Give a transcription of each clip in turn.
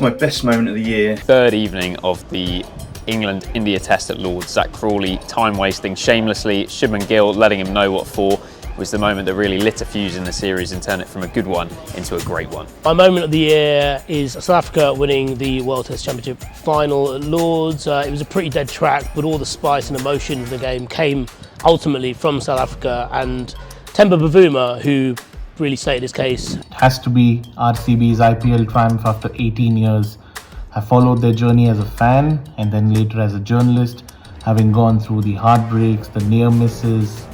my best moment of the year. Third evening of the England-India test at Lord's. Zach Crawley time wasting shamelessly, Shubman Gill letting him know what for, was the moment that really lit a fuse in the series and turned it from a good one into a great one. My moment of the year is South Africa winning the World Test Championship final at Lord's. It was a pretty dead track, but all the spice and emotion of the game came ultimately from South Africa, and Temba Bavuma, who really stated his case. It has to be RCB's IPL triumph after 18 years. I followed their journey as a fan and then later as a journalist, having gone through the heartbreaks, the near misses,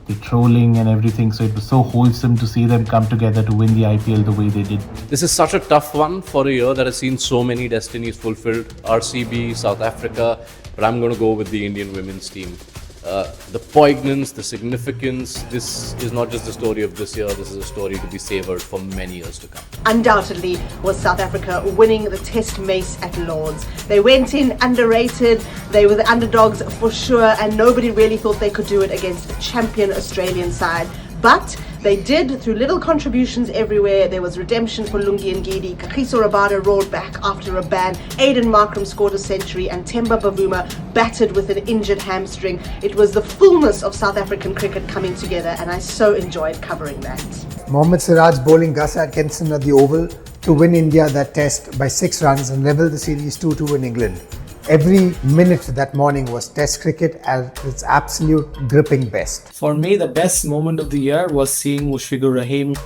the trolling and everything. So it was so wholesome to see them come together to win the IPL the way they did. This is such a tough one for a year that has seen so many destinies fulfilled. RCB, South Africa, but I'm going to go with the Indian women's team. The poignance, the significance, this is not just the story of this year, this is a story to be savoured for many years to come. Undoubtedly was South Africa winning the Test Mace at Lord's. They went in underrated, they were the underdogs for sure, and nobody really thought they could do it against a champion Australian side. But they did through little contributions everywhere. There was redemption for Lungi Ngidi. Kagiso Rabada roared back after a ban. Aiden Markram scored a century, and Temba Bavuma batted with an injured hamstring. It was the fullness of South African cricket coming together, and I so enjoyed covering that. Mohammad Siraj bowling Gus Atkinson at the Oval to win India that test by 6 runs and level the series 2-2 in England. Every minute that morning was Test cricket at its absolute gripping best. For me, the best moment of the year was seeing Mushfiqur Rahim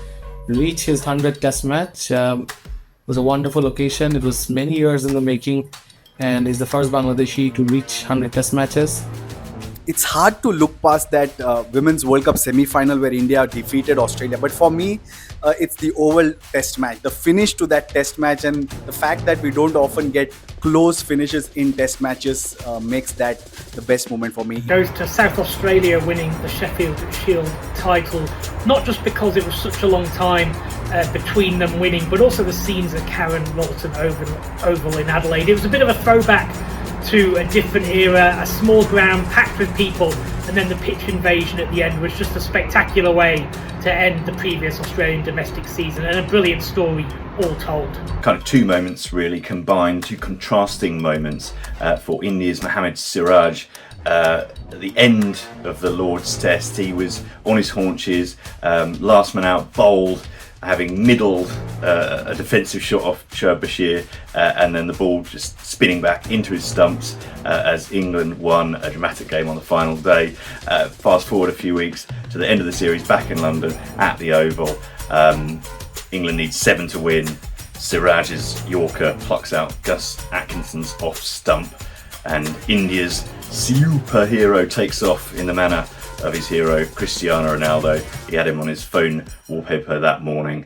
reach his 100th Test match. It was a wonderful occasion. It was many years in the making, and is the first Bangladeshi to reach 100 Test matches. It's hard to look past that Women's World Cup semi-final where India defeated Australia. But for me, it's the Oval Test match, the finish to that Test match, and the fact that we don't often get close finishes in Test matches makes that the best moment for me. Goes to South Australia winning the Sheffield Shield title, not just because it was such a long time between them winning, but also the scenes at Karen Lawton Oval in Adelaide. It was a bit of a throwback to a different era, a small ground packed with people, and then the pitch invasion at the end was just a spectacular way to end the previous Australian domestic season, and a brilliant story all told. Kind of two moments really combined, two contrasting moments for India's Mohammad Siraj. At the end of the Lord's Test, he was on his haunches, last man out, bowled, having middled a defensive shot off Shoaib Bashir, and then the ball just spinning back into his stumps as England won a dramatic game on the final day. Fast forward a few weeks to the end of the series back in London at the Oval. England needs 7 to win. Siraj's Yorker plucks out Gus Atkinson's off stump, and India's superhero takes off in the manner of his hero Cristiano Ronaldo. He had him on his phone wallpaper that morning.